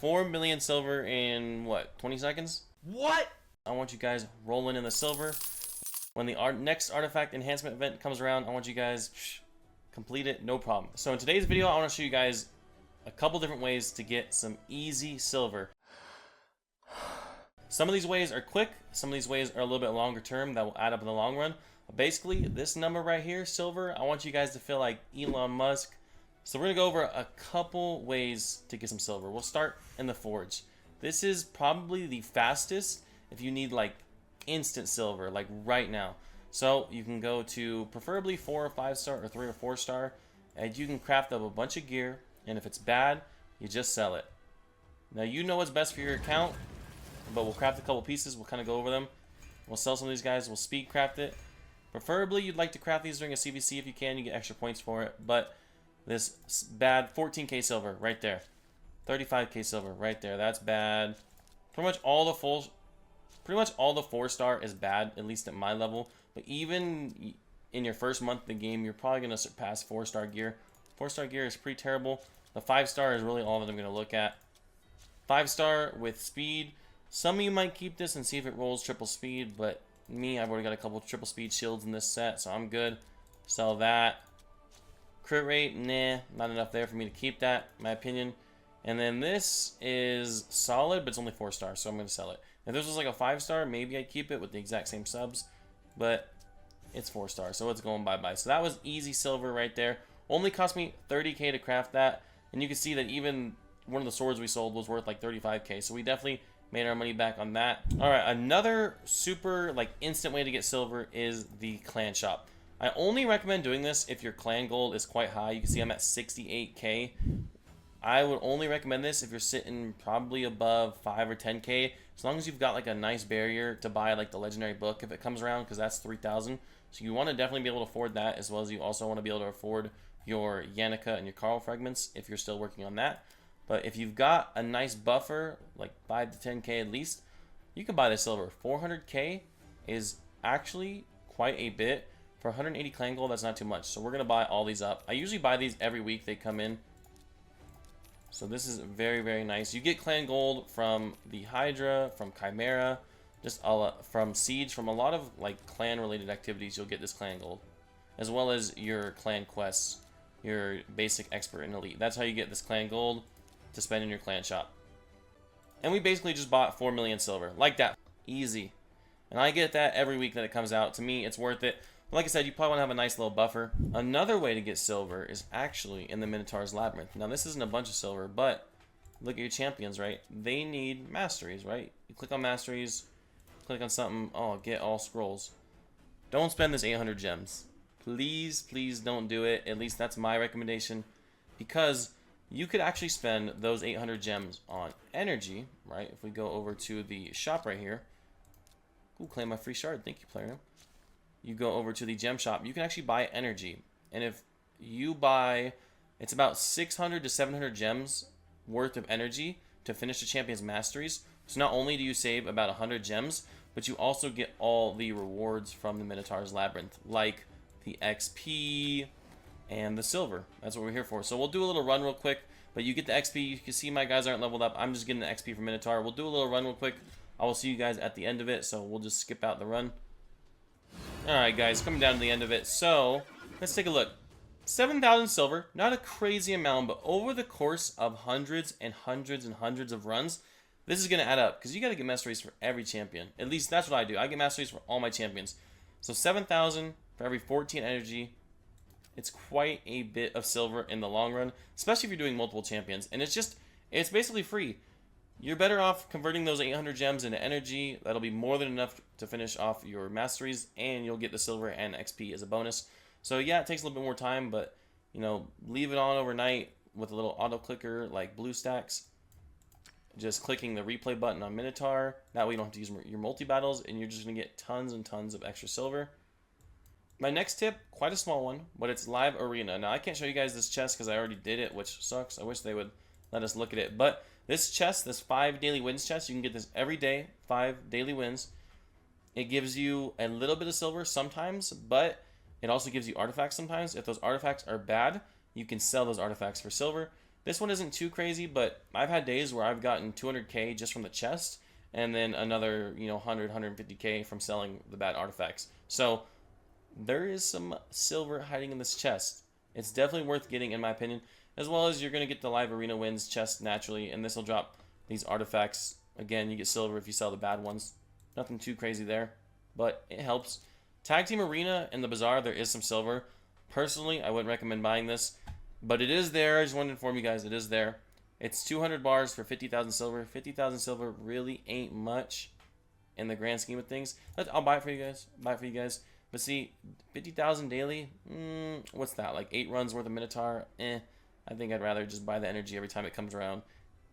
4 million silver in what, 20 seconds? What? I want you guys rolling in the silver. When the next artifact enhancement event comes around, I want you guys complete it, no problem. So in today's video, I want to show you guys a couple different ways to get some easy silver. Some of these ways are quick, some of these ways are a little bit longer term that will add up in the long run. But basically, this number right here, silver, I want you guys to feel like Elon Musk. So we're going to go over a couple ways to get some silver. We'll start in the forge. This is probably the fastest if you need like instant silver, like right now. So you can go to preferably 4 or 5 star or 3 or 4 star, and you can craft up a bunch of gear, and if it's bad, you just sell it. Now you know what's best for your account, but we'll craft a couple pieces, we'll kind of go over them. We'll sell some of these guys, we'll speed craft it. Preferably you'd like to craft these during a CVC if you can, you get extra points for it, but this bad 14k silver right there. 35k silver right there, that's bad. Pretty much all the 4 star is bad, at least at my level. But even in your first month of the game, you're probably going to surpass 4 star gear. 4 star gear is pretty terrible. The 5 star is really all that I'm going to look at. 5 star with speed. Some of you might keep this and see if it rolls triple speed, but me, I've already got a couple triple speed shields in this set, so I'm good. Sell that. Crit rate, nah, not enough there for me to keep that, in my opinion. And then this is solid, but it's only 4 stars, so I'm going to sell it. If this was like a 5 star, maybe I'd keep it with the exact same subs, but it's 4 stars, so it's going bye-bye. So that was easy silver right there. Only cost me 30k to craft that, and you can see that even one of the swords we sold was worth like 35k, so we definitely made our money back on that. All right, another super like instant way to get silver is the clan shop. I only recommend doing this if your clan gold is quite high. You can see I'm at 68k. I would only recommend this if you're sitting probably above 5 or 10k, as long as you've got like a nice barrier to buy like the legendary book if it comes around, because that's 3,000. So you want to definitely be able to afford that, as well as you also want to be able to afford your Yannicka and your Carl fragments if you're still working on that. But if you've got a nice buffer, like 5 to 10k at least, you can buy the silver. 400k is actually quite a bit. For 180 clan gold, that's not too much. So we're going to buy all these up. I usually buy these every week they come in. So this is very, very nice. You get clan gold from the Hydra, from Chimera, just from Siege, from a lot of like clan related activities. You'll get this clan gold, as well as your clan quests, your basic expert and elite. That's how you get this clan gold to spend in your clan shop. And we basically just bought 4 million silver like that, easy. And I get that every week that it comes out. To me, it's worth it. Like I said, you probably want to have a nice little buffer. Another way to get silver is actually in the Minotaur's Labyrinth. Now, this isn't a bunch of silver, but look at your champions, right? They need masteries, right? You click on masteries, click on something, oh, get all scrolls. Don't spend this 800 gems. Please, please don't do it. At least that's my recommendation, because you could actually spend those 800 gems on energy, right? If we go over to the shop right here. Ooh, claim my free shard. Thank you, player. You go over to the gem shop, you can actually buy energy. And if you buy, it's about 600 to 700 gems worth of energy to finish the champion's masteries. So not only do you save about 100 gems, but you also get all the rewards from the Minotaur's Labyrinth, like the XP and the silver. That's what we're here for. So we'll do a little run real quick, but you get the XP. You can see my guys aren't leveled up. I'm just getting the XP from Minotaur. We'll do a little run real quick. I will see you guys at the end of it, so we'll just skip out the run. Alright guys, coming down to the end of it. So, let's take a look. 7,000 silver, not a crazy amount, but over the course of hundreds and hundreds and hundreds of runs, this is going to add up, because you got to get masteries for every champion. At least that's what I do. I get masteries for all my champions. So 7,000 for every 14 energy. It's quite a bit of silver in the long run, especially if you're doing multiple champions. And it's basically free. You're better off converting those 800 gems into energy. That'll be more than enough to finish off your masteries, and you'll get the silver and XP as a bonus. So yeah, it takes a little bit more time, but you know, leave it on overnight with a little auto clicker like BlueStacks. Just clicking the replay button on Minotaur. That way you don't have to use your multi-battles, and you're just going to get tons and tons of extra silver. My next tip, quite a small one, but it's live arena. Now I can't show you guys this chest because I already did it, which sucks. I wish they would let us look at it. But this chest, this 5 daily wins chest, you can get this every day, 5 daily wins. It gives you a little bit of silver sometimes, but it also gives you artifacts sometimes. If those artifacts are bad, you can sell those artifacts for silver. This one isn't too crazy, but I've had days where I've gotten 200k just from the chest, and then another 100, 150k from selling the bad artifacts. So there is some silver hiding in this chest. It's definitely worth getting, in my opinion, as well as you're going to get the live arena wins chest naturally, and this will drop these artifacts. Again, you get silver if you sell the bad ones. Nothing too crazy there, but it helps. Tag Team Arena and the Bazaar, there is some silver. Personally, I wouldn't recommend buying this, but it is there. I just wanted to inform you guys, it is there. It's 200 bars for 50,000 silver. 50,000 silver really ain't much in the grand scheme of things. I'll buy it for you guys. Buy it for you guys. But see, 50,000 daily, what's that? Like 8 runs worth of Minotaur? I think I'd rather just buy the energy every time it comes around.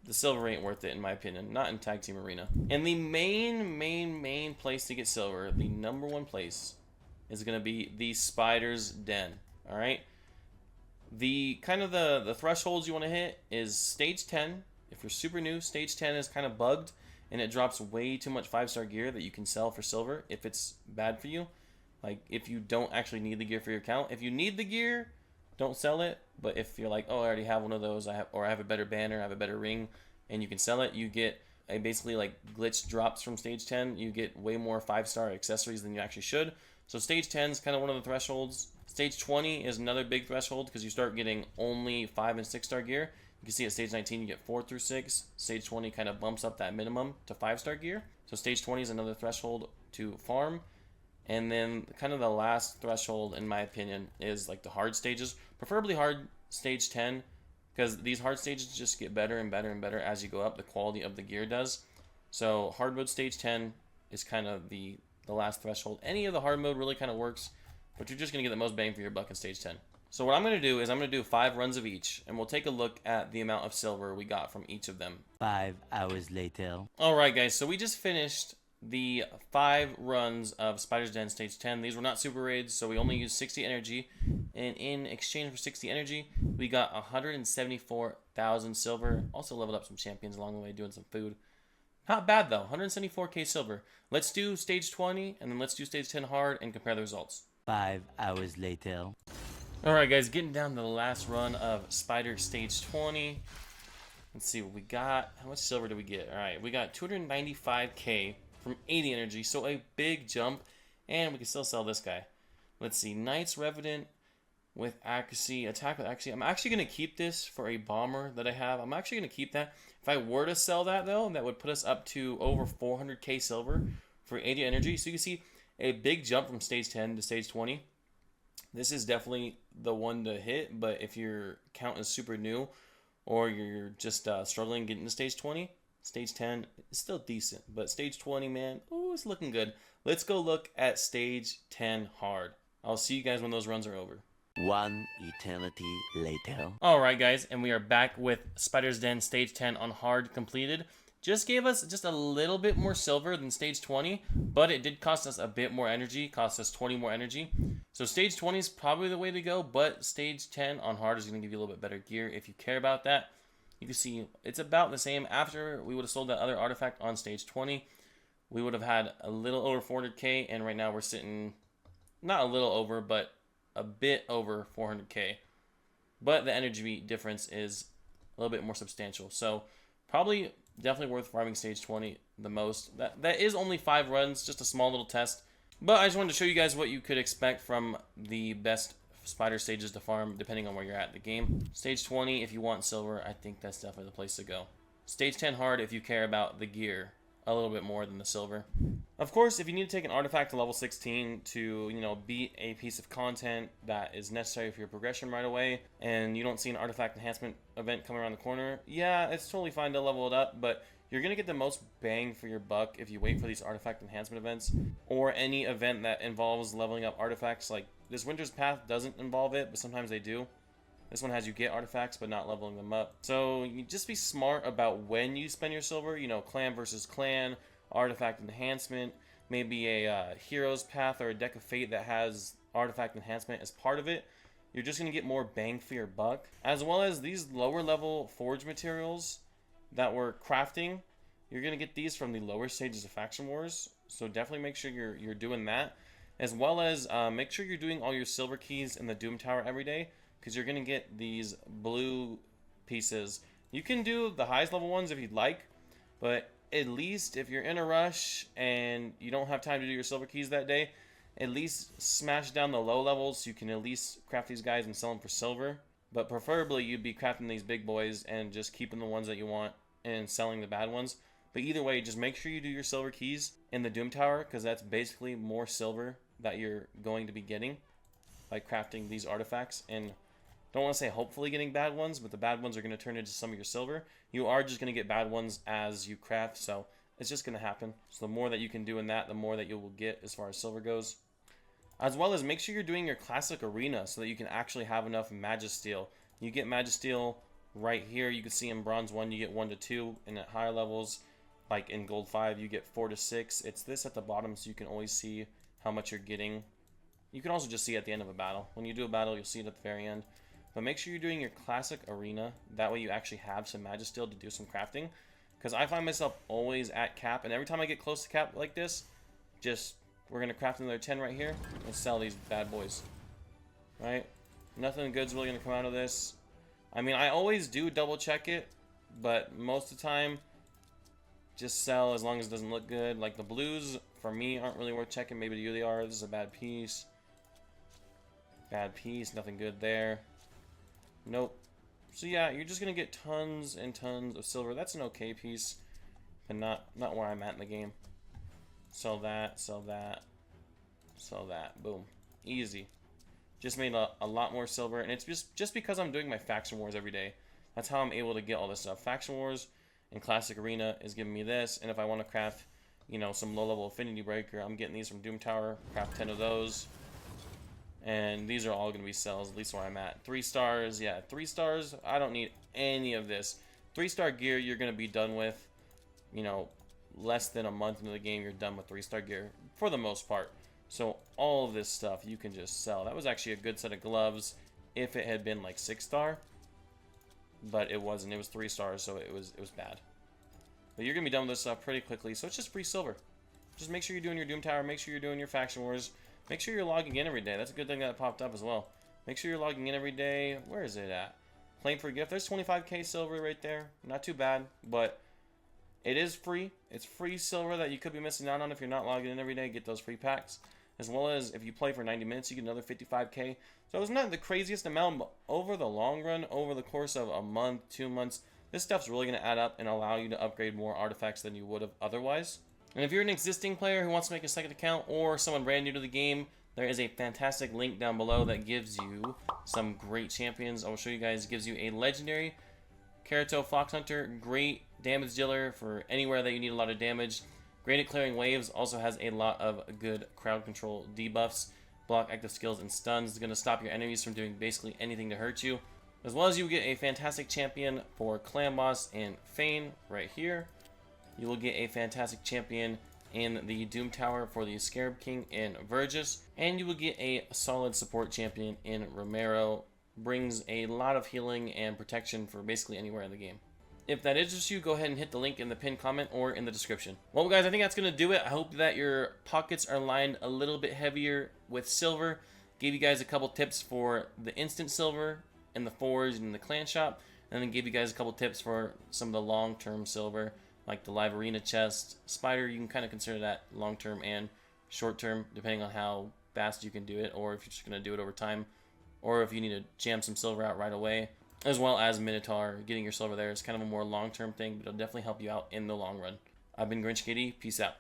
The silver ain't worth it, in my opinion. Not in Tag Team Arena. And the main place to get silver, the number one place, is going to be the Spider's Den. Alright? The kind of the thresholds you want to hit is stage 10. If you're super new, stage 10 is kind of bugged, and it drops way too much 5-star gear that you can sell for silver if it's bad for you. Like, if you don't actually need the gear for your account. If you need the gear, don't sell it. But if you're like, oh, I already have one of those, I have a better banner, I have a better ring, and you can sell it, you get basically like glitch drops from stage 10. You get way more 5-star accessories than you actually should. So stage 10 is kind of one of the thresholds. Stage 20 is another big threshold because you start getting only 5 and 6-star gear. You can see at stage 19 you get 4 through 6. Stage 20 kind of bumps up that minimum to 5-star gear. So stage 20 is another threshold to farm. And then kind of the last threshold, in my opinion, is like the hard stages. Preferably hard stage 10, because these hard stages just get better and better and better as you go up. The quality of the gear does. So hard mode stage 10 is kind of the last threshold. Any of the hard mode really kind of works, but you're just going to get the most bang for your buck in stage 10. So what I'm going to do is I'm going to do 5 runs of each, and we'll take a look at the amount of silver we got from each of them. 5 hours later. Alright guys, so we just finished the 5 runs of Spider's Den stage 10. These were not super raids, so we only used 60 energy, and in exchange for 60 energy we got 174,000 silver. Also leveled up some champions along the way, doing some food. Not bad though, 174k silver. Let's do stage 20 and then let's do stage 10 hard and compare the results. 5 hours later. Alright guys, getting down to the last run of Spider stage 20. Let's see what we got. How much silver did we get? Alright, we got 295k from 80 energy, so a big jump, and we can still sell this guy. Let's see, Knight's Revenant with accuracy, attack with accuracy. I'm actually going to keep this for a bomber that I have. I'm actually going to keep that. If I were to sell that though, that would put us up to over 400k silver for 80 energy. So you can see a big jump from stage 10 to stage 20. This is definitely the one to hit, but if your count is super new or you're just struggling getting to stage 20, stage 10 is still decent, but stage 20, man, ooh, it's looking good. Let's go look at stage 10 hard. I'll see you guys when those runs are over. 1 eternity later. Alright guys, and we are back with Spider's Den stage 10 on hard completed. Just gave us just a little bit more silver than stage 20, but it did cost us a bit more energy, cost us 20 more energy. So stage 20 is probably the way to go, but stage 10 on hard is going to give you a little bit better gear if you care about that. You can see it's about the same. After we would have sold that other artifact on stage 20, we would have had a little over 400k, and right now we're sitting not a little over, but a bit over 400k. But the energy difference is a little bit more substantial. So probably definitely worth farming stage 20 the most. That is only 5 runs, just a small little test. But I just wanted to show you guys what you could expect from the best Spider stages to farm depending on where you're at in the game. Stage 20 if you want silver, I think that's definitely the place to go. Stage 10 hard if you care about the gear a little bit more than the silver. Of course, if you need to take an artifact to level 16 to, beat a piece of content that is necessary for your progression right away, and you don't see an artifact enhancement event coming around the corner, yeah, it's totally fine to level it up, but you're going to get the most bang for your buck if you wait for these artifact enhancement events, or any event that involves leveling up artifacts. Like, this Winter's Path doesn't involve it, but sometimes they do. This one has you get artifacts, but not leveling them up. So you just be smart about when you spend your silver, clan versus clan, artifact enhancement, maybe a Hero's Path or a Deck of Fate that has artifact enhancement as part of it. You're just going to get more bang for your buck. As well as these lower level forge materials that we're crafting, you're going to get these from the lower stages of Faction Wars. So definitely make sure you're doing that. As well as make sure you're doing all your silver keys in the Doom Tower every day, because you're going to get these blue pieces. You can do the highest level ones if you'd like, but at least if you're in a rush and you don't have time to do your silver keys that day, at least smash down the low levels so you can at least craft these guys and sell them for silver. But preferably you'd be crafting these big boys and just keeping the ones that you want and selling the bad ones. But either way, just make sure you do your silver keys in the Doom Tower, because that's basically more silver that you're going to be getting by crafting these artifacts. And don't want to say hopefully getting bad ones, but the bad ones are going to turn into some of your silver. You are just going to get bad ones as you craft, so it's just going to happen. So the more that you can do in that, the more that you will get as far as silver goes. As well as make sure you're doing your classic arena so that you can actually have enough Magisteel. You get Magisteel right here. You can see in bronze 1 you get 1 to 2, and at higher levels like in gold 5 you get 4 to 6. It's this at the bottom so you can always see how much you're getting. You can also just see at the end of a battle. When you do a battle, you'll see it at the very end. But make sure you're doing your classic arena. That way you actually have some Magisteel to do some crafting. Because I find myself always at cap, and every time I get close to cap like this, we're going to craft another 10 right here and sell these bad boys. Right? Nothing good's really going to come out of this. I mean, I always do double check it, but most of the time, just sell as long as it doesn't look good. Like the blues, for me, aren't really worth checking. Maybe to you they are. This is a bad piece. Bad piece. Nothing good there. Nope. So yeah, you're just going to get tons and tons of silver. That's an okay piece, but not where I'm at in the game. Sell that, sell that, sell that. Boom. Easy. Just made a lot more silver, and it's just because I'm doing my faction wars every day. That's how I'm able to get all this stuff. Faction wars and classic arena is giving me this, and if I want to craft, you know, some low-level affinity breaker, I'm getting these from Doom Tower. Craft 10 of those, and these are all going to be sells, at least where I'm at. 3 stars, yeah, 3 stars. I don't need any of this. 3-star gear, you're going to be done with, you know, less than a month into the game. You're done with 3-star gear for the most part. So all of this stuff you can just sell. That was actually a good set of gloves if it had been like 6-star, but it wasn't. It was 3 stars, so it was bad. But you're gonna be done with this stuff pretty quickly, so it's just free silver. Just make sure you're doing your Doom Tower. Make sure you're doing your faction wars. Make sure you're logging in every day. That's a good thing that popped up as well. Make sure you're logging in every day. Where is it at? Claim for gift. There's 25k silver right there. Not too bad, but it is free. It's free silver that you could be missing out on if you're not logging in every day. Get those free packs. As well as if you play for 90 minutes, you get another 55k. So it's not the craziest amount, but over the long run, over the course of a month, 2 months, this stuff's really going to add up and allow you to upgrade more artifacts than you would have otherwise. And if you're an existing player who wants to make a second account, or someone brand new to the game, there is a fantastic link down below that gives you some great champions. I will show you guys. It gives you a legendary Karato Fox Hunter, great damage dealer for anywhere that you need a lot of damage. Great at clearing waves, also has a lot of good crowd control debuffs, block active skills and stuns. It's going to stop your enemies from doing basically anything to hurt you. As well as you get a fantastic champion for Clan Boss and Fayne right here. You will get a fantastic champion in the Doom Tower for the Scarab King in Vergis. And you will get a solid support champion in Romero. Brings a lot of healing and protection for basically anywhere in the game. If that interests you, go ahead and hit the link in the pinned comment or in the description. Well, guys, I think that's going to do it. I hope that your pockets are lined a little bit heavier with silver. Gave you guys a couple tips for the instant silver and the forge and the clan shop. And then gave you guys a couple tips for some of the long-term silver, like the live arena chest. Spider, you can kind of consider that long-term and short-term, depending on how fast you can do it, or if you're just going to do it over time, or if you need to jam some silver out right away. As well as Minotaur, getting your silver there is kind of a more long-term thing, but it'll definitely help you out in the long run. I've been Grinch Kitty. Peace out.